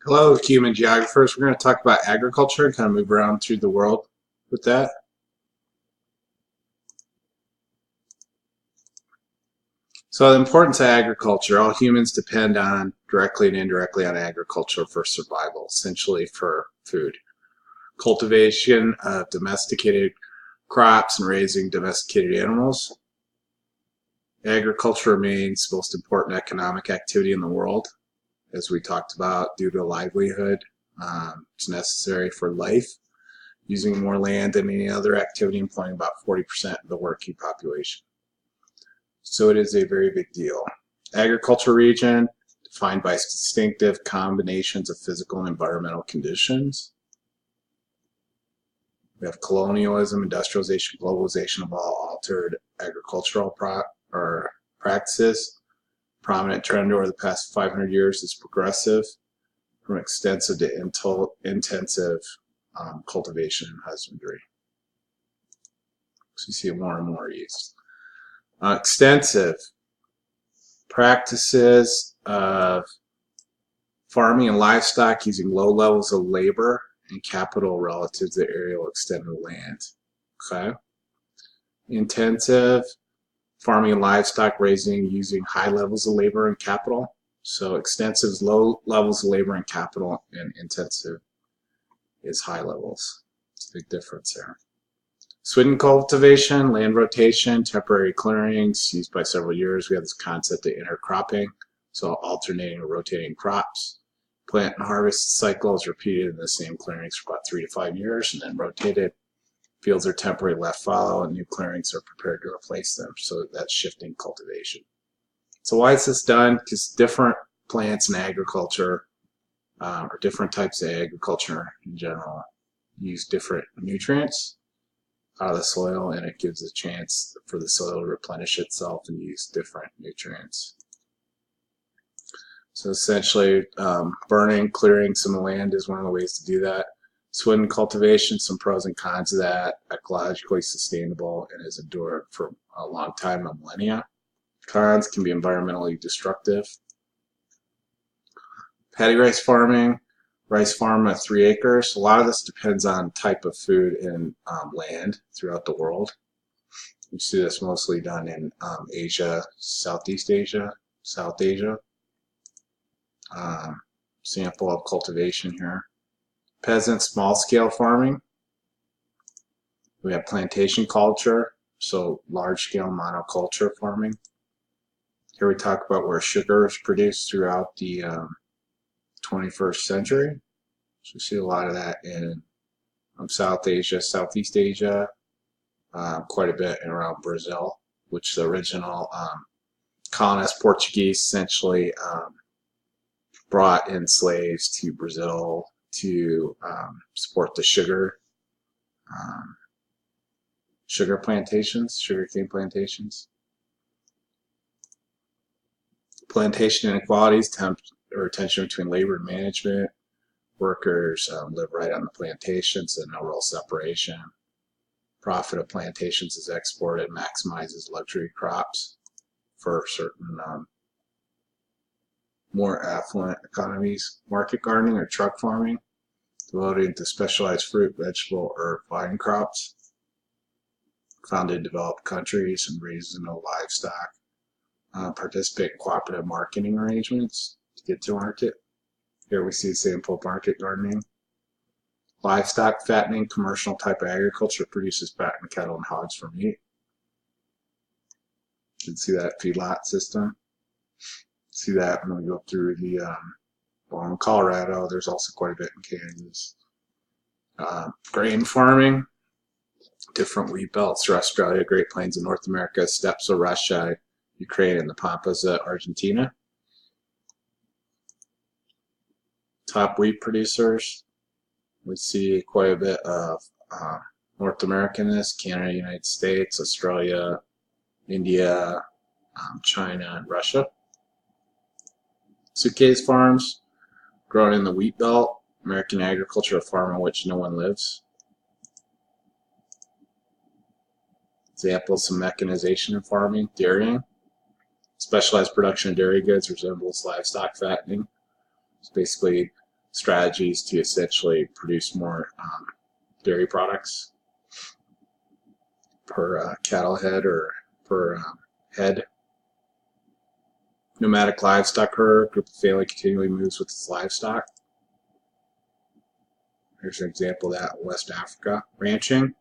Hello, human geographers. We're going to talk about agriculture and kind of move around through the world with that. So the importance of agriculture. All humans depend on, directly and indirectly, on agriculture for survival, essentially for food. Cultivation of domesticated crops and raising domesticated animals. Agriculture remains the most important economic activity in the world, as we talked about, due to livelihood. It's necessary for life, using more land than any other activity, employing about 40% of the working population. So it is a very big deal. Agriculture region, defined by distinctive combinations of physical and environmental conditions. We have colonialism, industrialization, globalization of all altered agricultural practices. Prominent trend over the past 500 years is progressive, from extensive to intensive cultivation and husbandry. So you see more and more used. Extensive practices of farming and livestock using low levels of labor and capital relative to the areal extent of the land. Okay. Intensive farming and livestock raising using high levels of labor and capital. So extensive is low levels of labor and capital, and intensive is high levels. It's a big difference there. Swidden cultivation, land rotation, temporary clearings used by several years. We have this concept of intercropping, so alternating or rotating crops. Plant and harvest cycle is repeated in the same clearings for about 3 to 5 years and then rotated. Fields are temporary left fallow and new clearings are prepared to replace them. So that's shifting cultivation. So why is this done? Because different plants in agriculture or different types of agriculture in general use different nutrients out of the soil, and it gives a chance for the soil to replenish itself and use different nutrients. So essentially, burning, clearing some of the land is one of the ways to do that. Swidden cultivation, some pros and cons of that. Ecologically sustainable and has endured for a long time, a millennia. Cons can be environmentally destructive. Paddy rice farming. Rice farm of 3 acres. A lot of this depends on type of food and land throughout the world. You see this mostly done in Asia, Southeast Asia, South Asia. Sample of cultivation here. Peasant small-scale farming. We have plantation culture, so large-scale monoculture farming. Here we talk about where sugar is produced throughout the 21st century. So we see a lot of that in South Asia, Southeast Asia, quite a bit around Brazil, which the original colonist Portuguese essentially brought in slaves to Brazil to support the sugar plantations, sugarcane plantations. Plantation inequalities, tension between labor and management. Workers live right on the plantations and no real separation. Profit of plantations is exported, maximizes luxury crops for certain more affluent economies. Market gardening or truck farming, devoted to specialized fruit, vegetable, or vine crops. Found in developed countries and raising no livestock. Participate in cooperative marketing arrangements to get to market. Here we see a sample of market gardening. Livestock fattening, commercial type of agriculture produces fattened cattle and hogs for meat. You can see that feedlot system. See that when we go through the, well, in Colorado, there's also quite a bit in Kansas. Grain farming, different wheat belts through Australia, Great Plains of North America, steppes of Russia, Ukraine, and the Pampas of Argentina. Top wheat producers, we see quite a bit of North Americanness, Canada, United States, Australia, India, China, and Russia. Suitcase farms, grown in the wheat belt, American agriculture, a farm in which no one lives. Examples of mechanization in farming, dairying. Specialized production of dairy goods resembles livestock fattening. It's basically strategies to essentially produce more dairy products per cattle head or per head. Nomadic livestock herd, group of family continually moves with its livestock. Here's an example of that in West Africa. Ranching,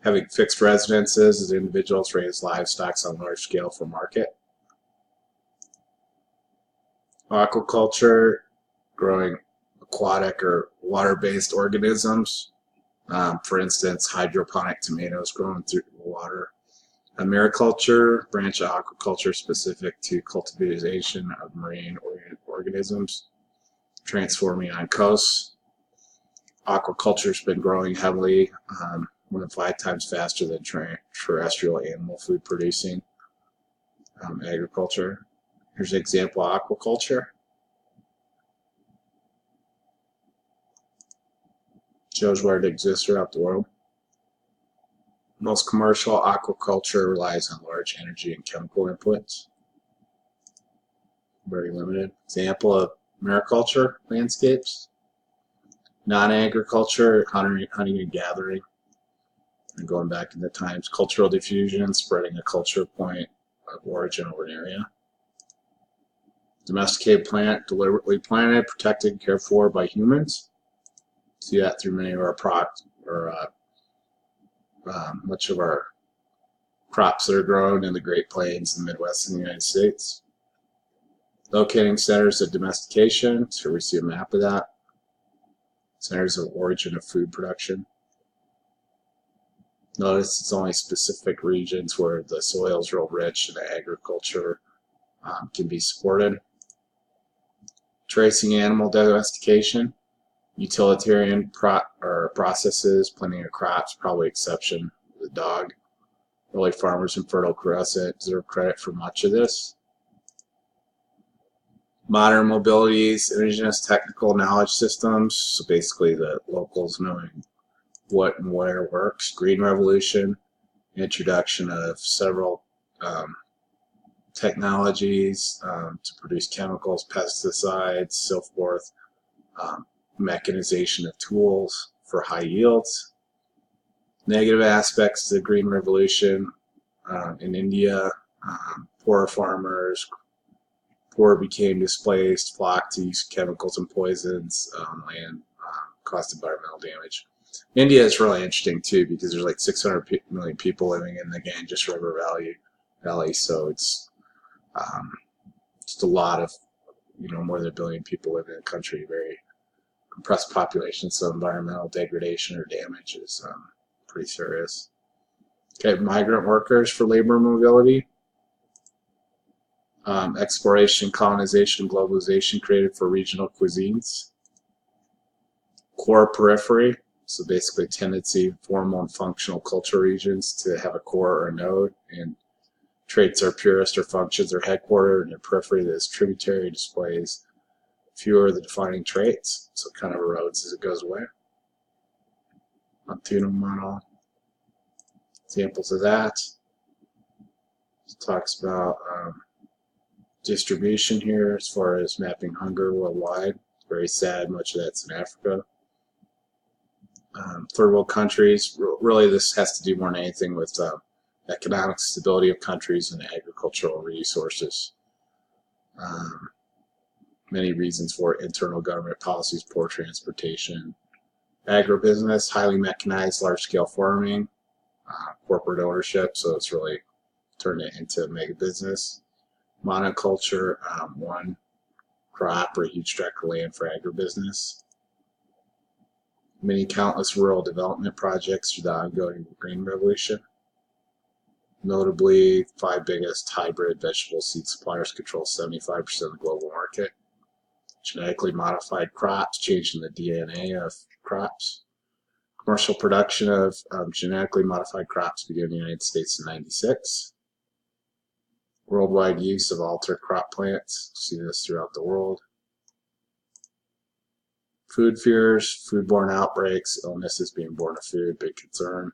having fixed residences as individuals raise livestock on large scale for market. Aquaculture, growing aquatic or water-based organisms. For instance, hydroponic tomatoes grown through water. Mariculture, branch of aquaculture specific to cultivation of marine organisms, transforming on coasts. Aquaculture has been growing heavily, more than 5 times faster than terrestrial animal food producing agriculture. Here's an example of aquaculture. Shows where it exists throughout the world. Most commercial aquaculture relies on large energy and chemical inputs. Very limited. Example of mariculture landscapes. Non-agriculture, hunting and gathering. And going back in the times, cultural diffusion, spreading a culture point of origin over an area. Domesticated plant, deliberately planted, protected, and cared for by humans. See that through many of our products, or much of our crops that are grown in the Great Plains and Midwest in the United States. Locating centers of domestication, so we see a map of that. Centers of origin of food production. Notice it's only specific regions where the soil is real rich and the agriculture can be supported. Tracing animal domestication. Utilitarian processes, planting of crops, probably exception the dog. Early farmers in Fertile Crescent deserve credit for much of this. Modern mobilities, indigenous technical knowledge systems, so basically the locals knowing what and where works. Green Revolution, introduction of several technologies to produce chemicals, pesticides, so forth. Mechanization of tools for high yields. Negative aspects of the Green Revolution in India, poor farmers, poor became displaced, flocked to use chemicals and poisons, land caused environmental damage. India is really interesting too because there's like 600 million people living in the Ganges River Valley, so it's just a lot of, more than 1 billion people live in the country, very compressed population, so environmental degradation or damage is pretty serious. Okay, migrant workers for labor mobility. Exploration, colonization, globalization created for regional cuisines. Core periphery, so basically tendency, formal and functional cultural regions to have a core or a node, and traits are purist or functions are headquartered in a periphery that is tributary, displays fewer of the defining traits, so it kind of erodes as it goes away. Montuno model. Examples of that. It talks about distribution here as far as mapping hunger worldwide. Very sad, much of that's in Africa. Third world countries, really this has to do more than anything with economic stability of countries and agricultural resources. Many reasons for internal government policies, poor transportation. Agribusiness, highly mechanized, large-scale farming, corporate ownership, so it's really turned it into mega business. Monoculture, one crop or a huge tract of land for agribusiness. Many countless rural development projects through the ongoing Green Revolution. Notably, 5 biggest hybrid vegetable seed suppliers control 75% of the global market. Genetically modified crops, changing the DNA of crops. Commercial production of genetically modified crops began in the United States in '96. Worldwide use of altered crop plants, see this throughout the world. Food fears, foodborne outbreaks, illnesses being born of food, big concern.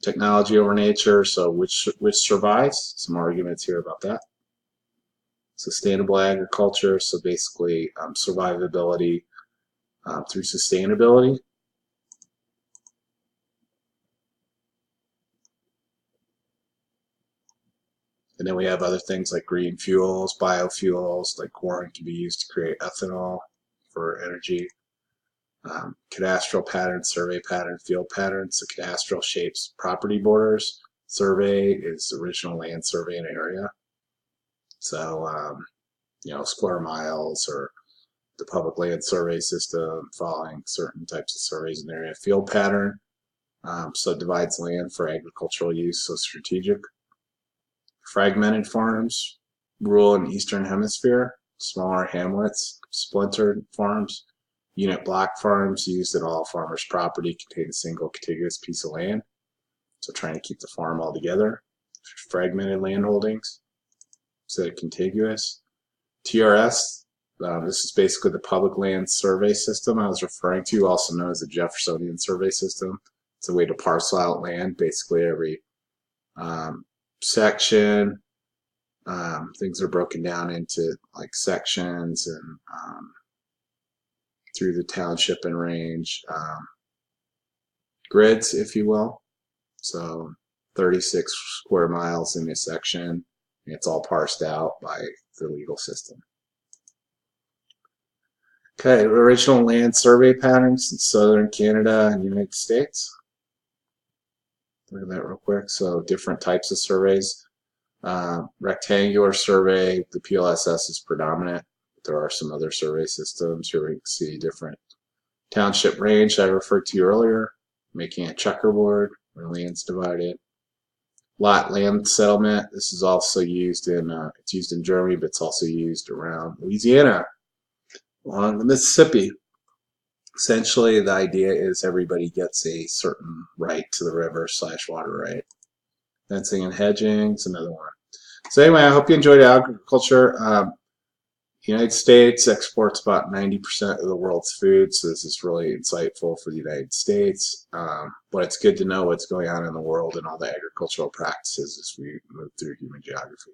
Technology over nature, so which survives? Some arguments here about that. Sustainable agriculture, so basically survivability through sustainability. And then we have other things like green fuels, biofuels, like corn can be used to create ethanol for energy. Cadastral pattern, survey pattern, field patterns. So cadastral shapes property borders. Survey is original land survey in an area. So, square miles or the public land survey system following certain types of surveys in the area. Field pattern, so divides land for agricultural use, so strategic. Fragmented farms, rural and eastern hemisphere, smaller hamlets, splintered farms. Unit block farms used that all farmers' property contain a single contiguous piece of land. So trying to keep the farm all together. Fragmented land holdings instead of contiguous. TRS, this is basically the public land survey system I was referring to, also known as the Jeffersonian survey system. It's a way to parcel out land, basically every section. Things are broken down into like sections and through the township and range grids, if you will. So 36 square miles in a section. It's all parsed out by the legal system. Okay, original land survey patterns in southern Canada and United States. Look at that real quick. So different types of surveys. Rectangular survey, the PLSS is predominant. There are some other survey systems. Here we can see different township range I referred to earlier, making a checkerboard where land's divided. Lot land settlement, this is also used in, it's used in Germany, but it's also used around Louisiana, along the Mississippi. Essentially, the idea is everybody gets a certain right to the river / water right. Fencing and hedging is another one. So anyway, I hope you enjoyed agriculture. The United States exports about 90% of the world's food, so this is really insightful for the United States. But it's good to know what's going on in the world and all the agricultural practices as we move through human geography.